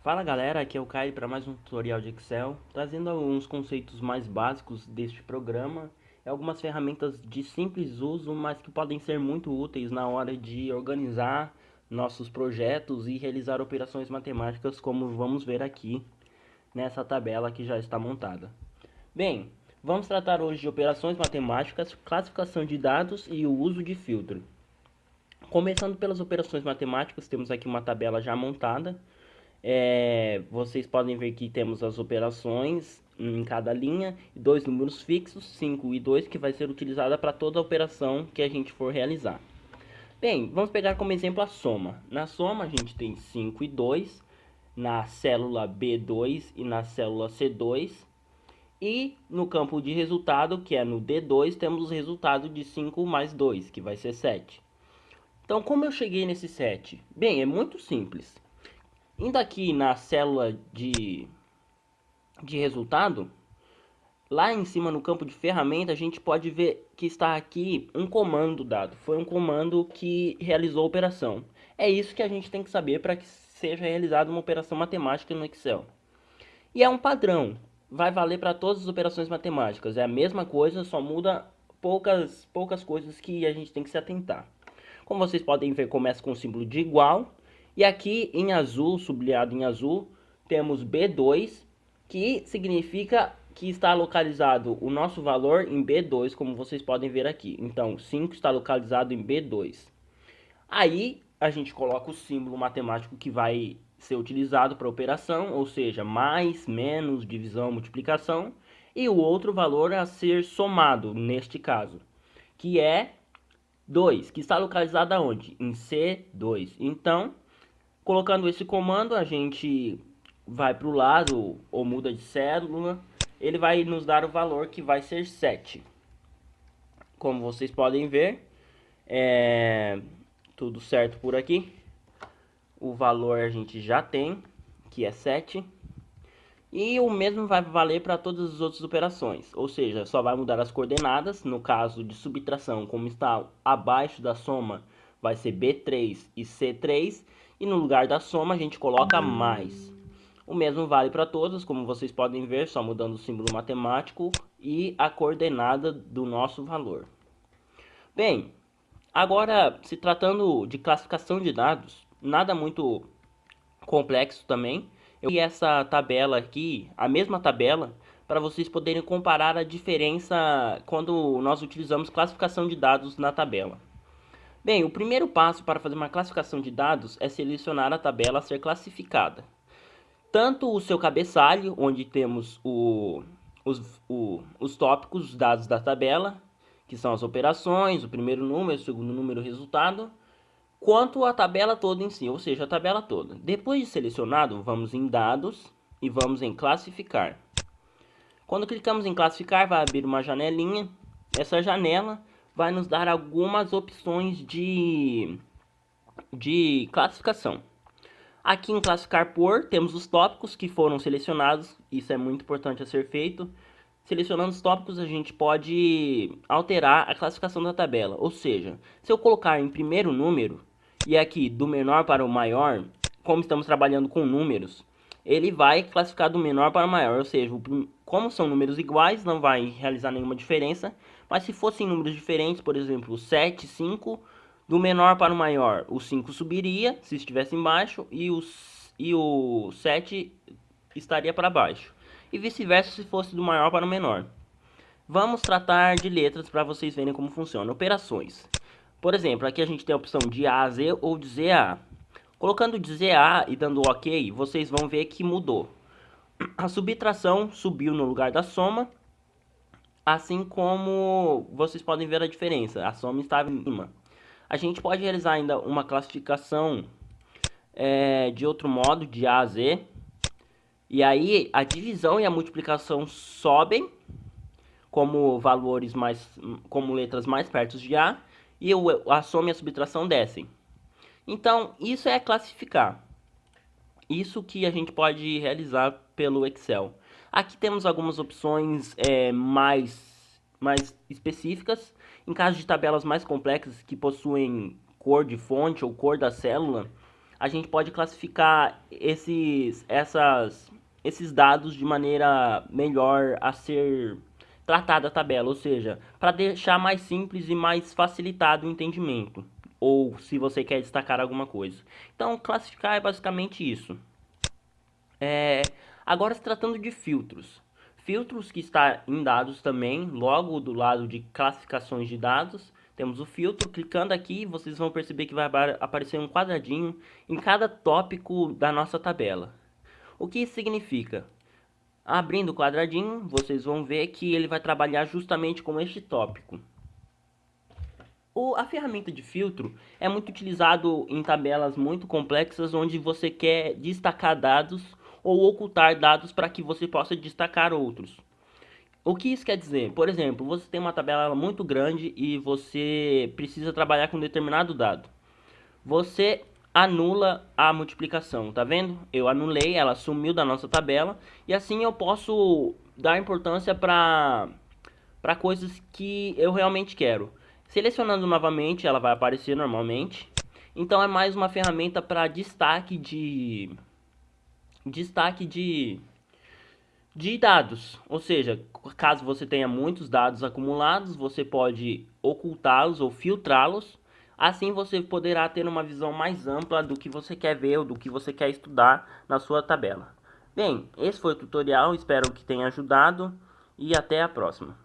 Fala galera, aqui é o Caio para mais um tutorial de Excel, trazendo alguns conceitos mais básicos deste programa e algumas ferramentas de simples uso, mas que podem ser muito úteis na hora de organizar nossos projetos e realizar operações matemáticas, como vamos ver aqui nessa tabela que já está montada. Bem, vamos tratar hoje de operações matemáticas, classificação de dados e o uso de filtro. Começando pelas operações matemáticas, temos aqui uma tabela já montada. Vocês podem ver que temos as operações em cada linha, dois números fixos, 5 e 2, que vai ser utilizada para toda a operação que a gente for realizar. Bem, vamos pegar como exemplo a soma. Na soma a gente tem 5 e 2, na célula B2 e na célula C2. E no campo de resultado, que é no D2, temos o resultado de 5 mais 2, que vai ser 7. Então, como eu cheguei nesse 7? Bem, é muito simples. Indo aqui na célula de resultado, lá em cima no campo de ferramenta, a gente pode ver que está aqui um comando dado. Foi um comando que realizou a operação. É isso que a gente tem que saber para que seja realizada uma operação matemática no Excel. E é um padrão. Vai valer para todas as operações matemáticas. É a mesma coisa, só muda poucas coisas que a gente tem que se atentar. Como vocês podem ver, começa com o símbolo de igual. E aqui em azul, sublinhado em azul, temos B2, que significa que está localizado o nosso valor em B2, como vocês podem ver aqui. Então, 5 está localizado em B2. Aí, a gente coloca o símbolo matemático que vai ser utilizado para a operação, ou seja, mais, menos, divisão, multiplicação. E o outro valor a ser somado, neste caso, que é 2, que está localizado aonde? Em C2. Então, colocando esse comando, a gente vai para o lado ou muda de célula. Ele vai nos dar o valor que vai ser 7. Como vocês podem ver, tudo certo por aqui. O valor a gente já tem, que é 7. E o mesmo vai valer para todas as outras operações, ou seja, só vai mudar as coordenadas. No caso de subtração, como está abaixo da soma, vai ser B3 e C3, e no lugar da soma a gente coloca mais. O mesmo vale para todas, como vocês podem ver, só mudando o símbolo matemático e a coordenada do nosso valor. Bem, agora se tratando de classificação de dados, nada muito complexo também. Eu vi essa tabela aqui, a mesma tabela, para vocês poderem comparar a diferença quando nós utilizamos classificação de dados na tabela. Bem, o primeiro passo para fazer uma classificação de dados é selecionar a tabela a ser classificada. Tanto o seu cabeçalho, onde temos os tópicos, os dados da tabela, que são as operações, o primeiro número, o segundo número, o resultado, quanto a tabela toda em si, ou seja, a tabela toda. Depois de selecionado, vamos em dados e vamos em classificar. Quando clicamos em classificar, vai abrir uma janelinha. Essa janela vai nos dar algumas opções de classificação. Aqui em classificar por, temos os tópicos que foram selecionados. Isso é muito importante a ser feito. Selecionando os tópicos, a gente pode alterar a classificação da tabela. Ou seja, se eu colocar em primeiro número, e aqui do menor para o maior, como estamos trabalhando com números, ele vai classificar do menor para o maior. Ou seja, como são números iguais, não vai realizar nenhuma diferença. Mas se fossem números diferentes, por exemplo, 7, 5, do menor para o maior, o 5 subiria, se estivesse embaixo, e o 7 estaria para baixo. E vice-versa se fosse do maior para o menor. Vamos tratar de letras para vocês verem como funciona. Operações. Por exemplo, aqui a gente tem a opção de A a Z ou de Z a A. Colocando de Z a A e dando OK, vocês vão ver que mudou. A subtração subiu no lugar da soma, assim como vocês podem ver a diferença. A soma estava em cima. A gente pode realizar ainda uma classificação de outro modo, de A a Z. E aí a divisão e a multiplicação sobem como valores como letras mais perto de A, e a soma e a subtração descem. Então, isso é classificar. Isso que a gente pode realizar pelo Excel. Aqui temos algumas opções mais específicas. Em caso de tabelas mais complexas que possuem cor de fonte ou cor da célula, a gente pode classificar esses dados de maneira melhor a ser tratada a tabela, ou seja, para deixar mais simples e mais facilitado o entendimento, ou se você quer destacar alguma coisa. Então, classificar é basicamente isso. Agora, se tratando de filtros. Filtros que está em dados também, logo do lado de classificações de dados, temos o filtro. Clicando aqui, vocês vão perceber que vai aparecer um quadradinho em cada tópico da nossa tabela. O que isso significa? Abrindo o quadradinho, vocês vão ver que ele vai trabalhar justamente com este tópico. A ferramenta de filtro é muito utilizado em tabelas muito complexas, onde você quer destacar dados ou ocultar dados para que você possa destacar outros. O que isso quer dizer? Por exemplo, você tem uma tabela muito grande e você precisa trabalhar com determinado dado. Você anula a multiplicação, tá vendo? Eu anulei, ela sumiu da nossa tabela e assim eu posso dar importância para coisas que eu realmente quero. Selecionando novamente, ela vai aparecer normalmente. Então é mais uma ferramenta para destaque de dados. Ou seja, caso você tenha muitos dados acumulados, você pode ocultá-los ou filtrá-los. Assim você poderá ter uma visão mais ampla do que você quer ver ou do que você quer estudar na sua tabela. Bem, esse foi o tutorial, espero que tenha ajudado e até a próxima.